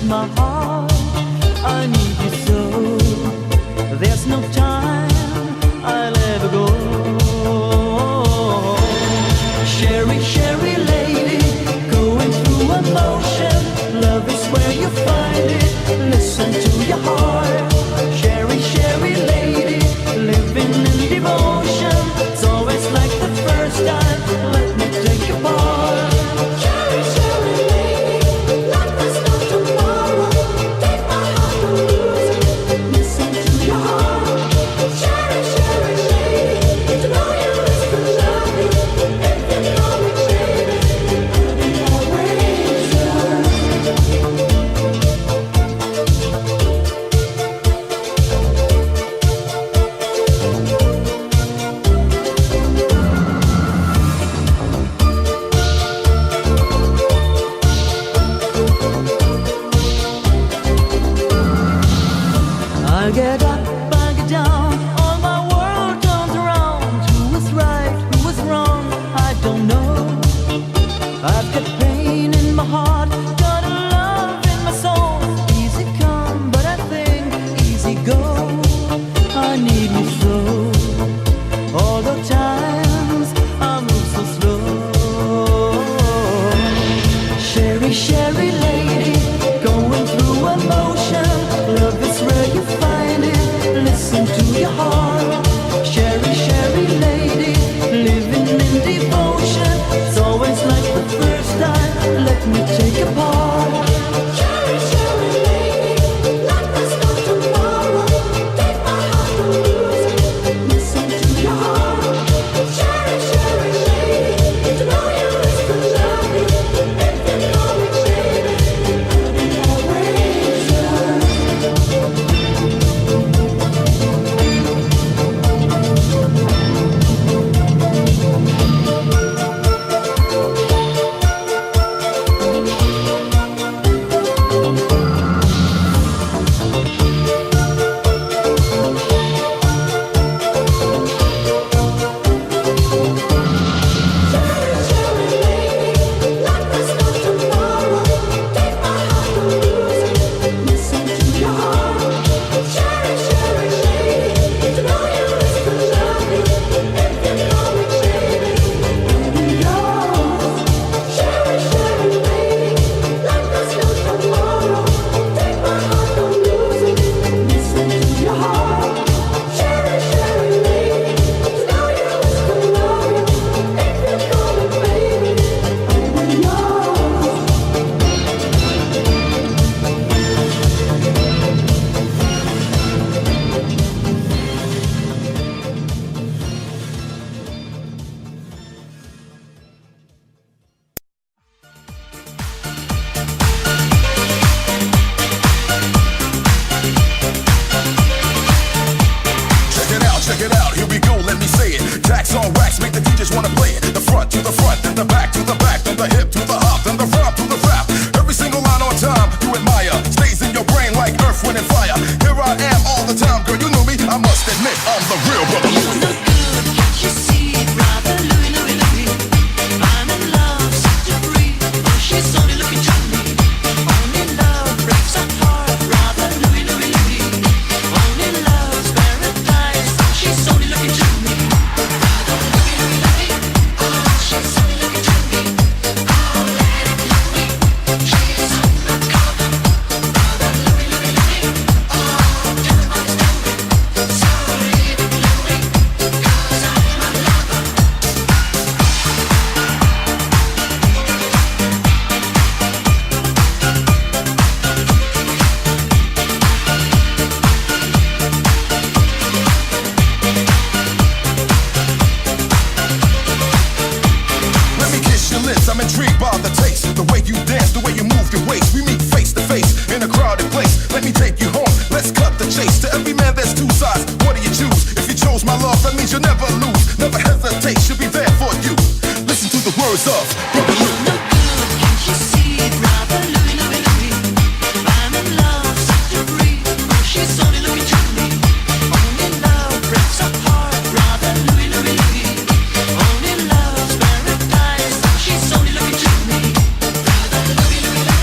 my heart. I need you so. There's no time I'll ever go. Sherry, Sherry lady, going through emotion. Love is where you find it. Listen to your heart. Sherry, Sherry lady, living in devotion. It's always like the first time. Let me take you part. Sherry, Sherry lady, like there's no tomorrow. Take my heart, don't lose it. Listen to your heart. Sherry, Sherry lady, to know you is to love me. If you know me, baby, I'll be always yours. I get up, I get down, all my world turns around. Who is right, who is wrong, I don't know. I've got pain in my heart, got a love in my soul. Easy come, but I think easy go. I need you so. All the times I move so slow. Sherry, Sherry lady, going through emotion. Love is where you find it. Listen to your heart. Sherry, Sherry lady, living in devotion. It's always like the first time. Let me take a part. Sherry, Sherry lady, like there's no tomorrow. Take my heart, don't lose it. Listen to your heart. Sherry, Sherry lady, to know you is to love me. If you know me, baby, I'll be always yours. Check it out, here we go, let me say it. Tax on wax, make the DJs wanna play it. The front to the front, then the back to the back, then the hip to the hop, then the front to the rap. Every single line on time, you admire. Stays in your brain like earth, wind, and fire. Here I am all the time, girl, you knew me. I must admit, I'm the real brother. You look good, can't you see? Brother Louie, Louie, Louie. I'm in love, set to free. Oh, she's only looking to me. Only love breaks our heart. Brother Louie, Louie, Louie. Only love's paradise. She's only looking to me. Brother Louie, Louie, Louie. Oh, she's only looking to me. Oh, let it know me. She's undercover. Brother Louie, Louie, Louie. Oh, tell him what it's doing. So leave it, Louie, 'cause I'm a lover. Let me kiss your lips, I'm intrigued by the taste. The way you dance, the way you move your waist. We meet face to face in a crowded place. Let me take you home, let's cut the chase. To every man there's two sides, what do you choose? If you chose my love, that means you'll never lose. Never hesitate, she'll be there for you. Listen to the words of Brother Lou. Look good, can't you see? Brother Louie, Louie, Louie. I'm in love, set to free. Oh, she's only looking to me. Only love breaks our heart. Brother Louie, Louie, Louie. Only love's paradise. She's only looking to me. Brother Louie, Louie, Louie.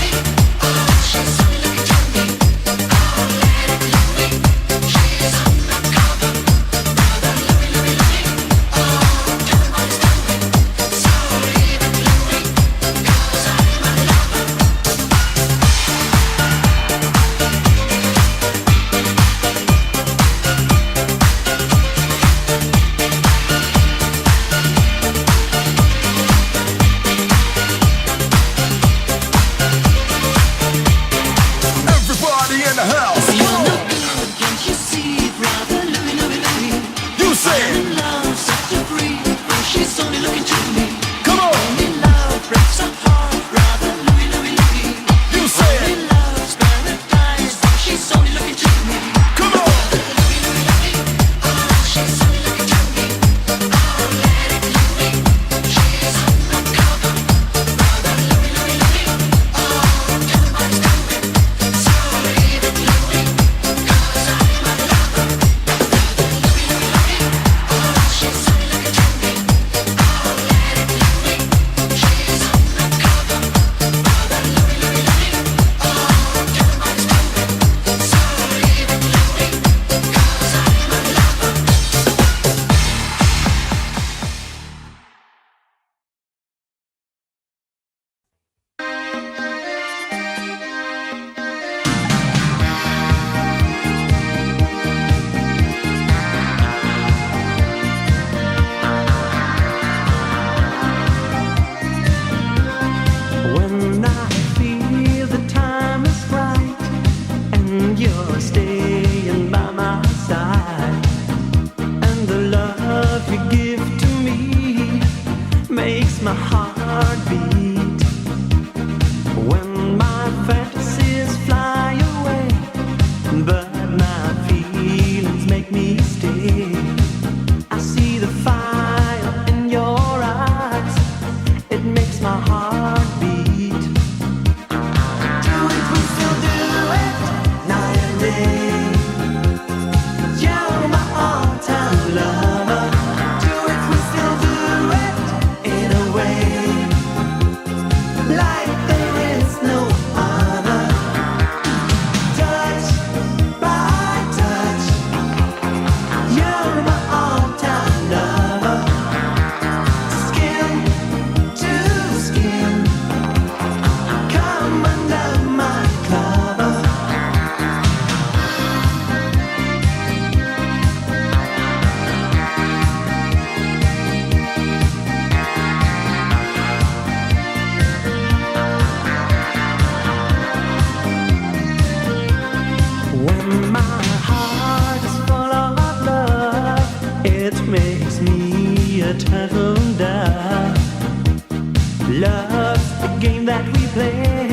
game that we play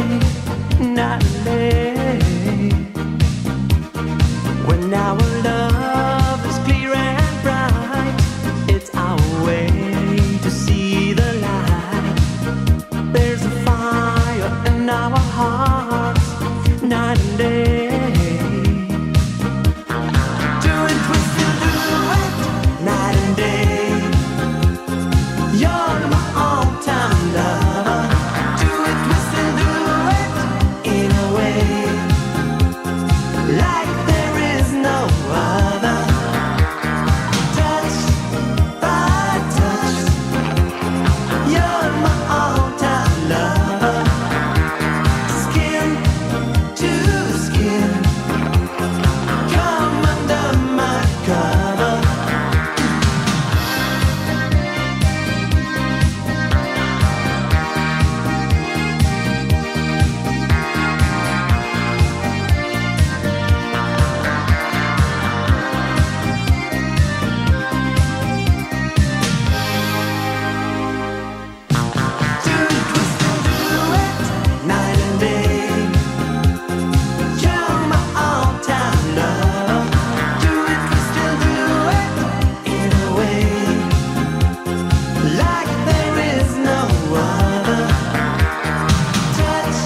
night and day. When our love is clear and bright, it's our way to see the light. There's a fire in our hearts night and day. Do it, twist and do it night and day. You're my all-time lover. Do it, twist and do it in a way like there is no other. Touch by touch, you're my all-time lover. Skin to skin, come under my cover. Do it, twist and do it night and day. You're my all-time love. Do it, twist and do it in a way like there is no other. Touch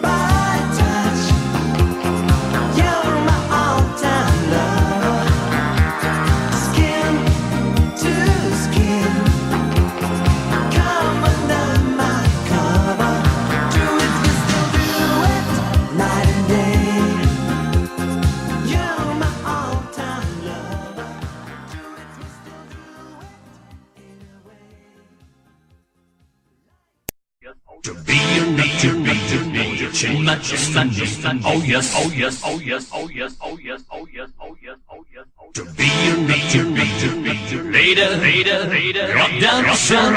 by touch, you're my all-time love. Skin to skin, come under my cover. Do it, twist and do it night and day. You're my all-time lover. Do it, twist and do it in a way. To be or not to be, too much fun. Oh yes, oh yes, oh yes, oh yes, oh yes, oh yes, oh yes, oh yes. To be or not to be, later, later, later, rock down the sun.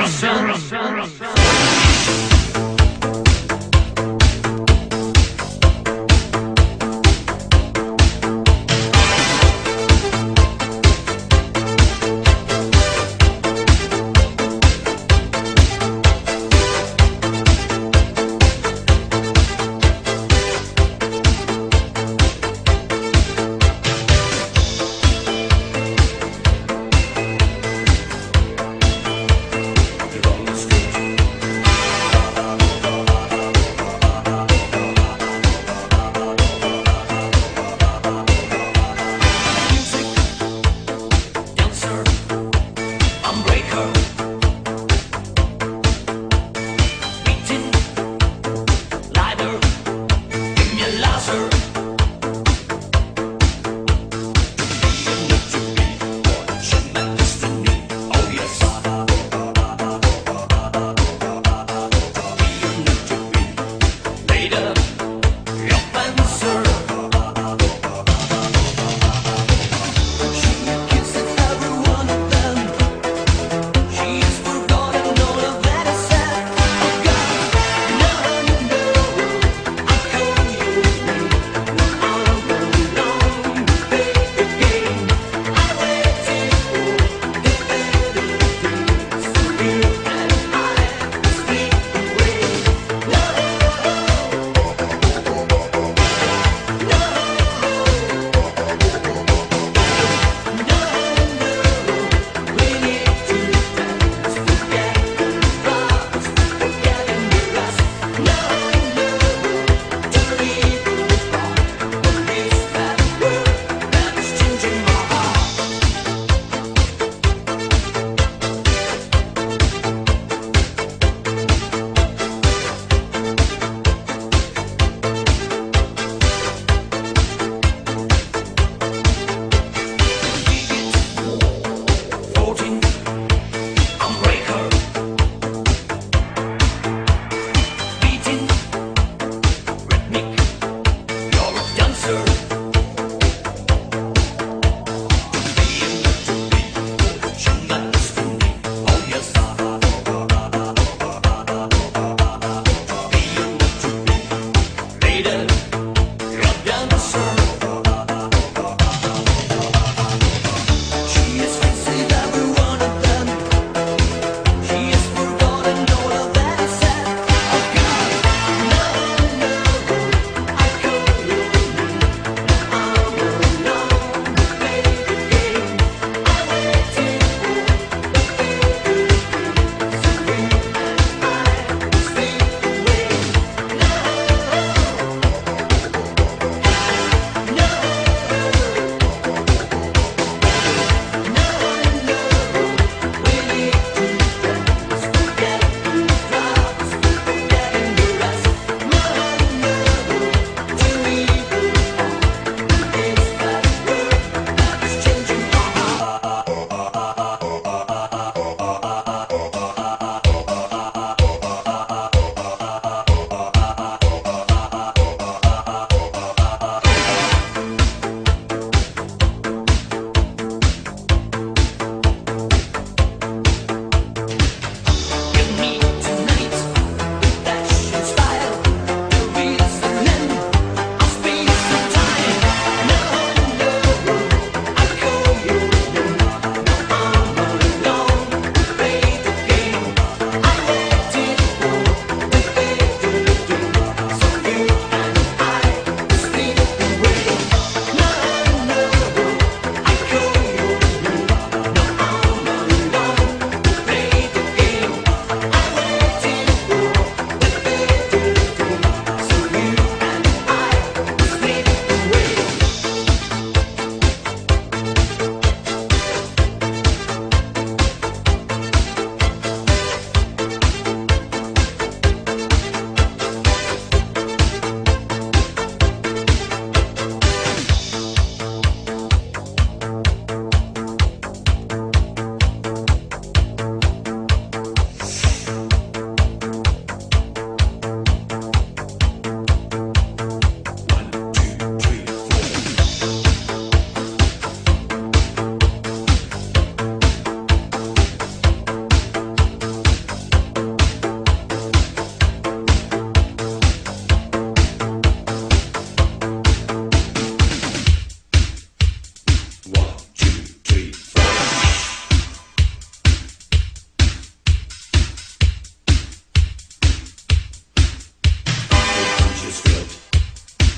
You're on the street.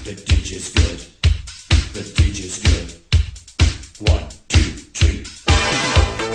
The DJ's good. The DJ's good. 1, 2, 3.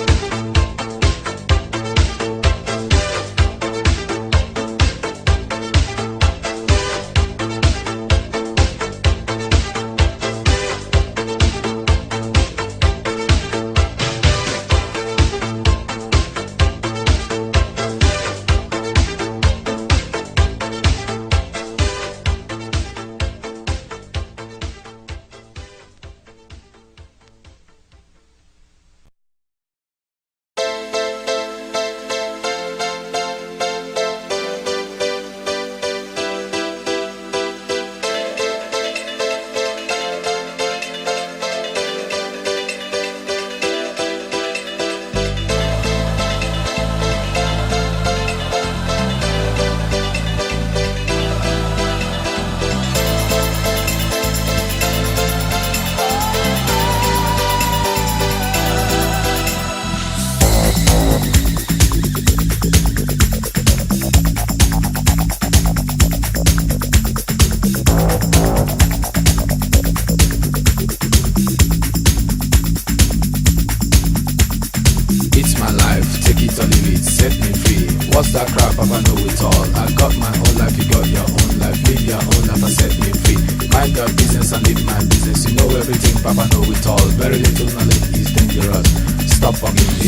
It's my life, take it or leave it, set me free. What's that crap? Papa know it all. I got my own life, you got your own life. Live your own life and set me free. Mind your business and live my business. You know everything, Papa know it all. Very little knowledge is dangerous. Stop bugging me.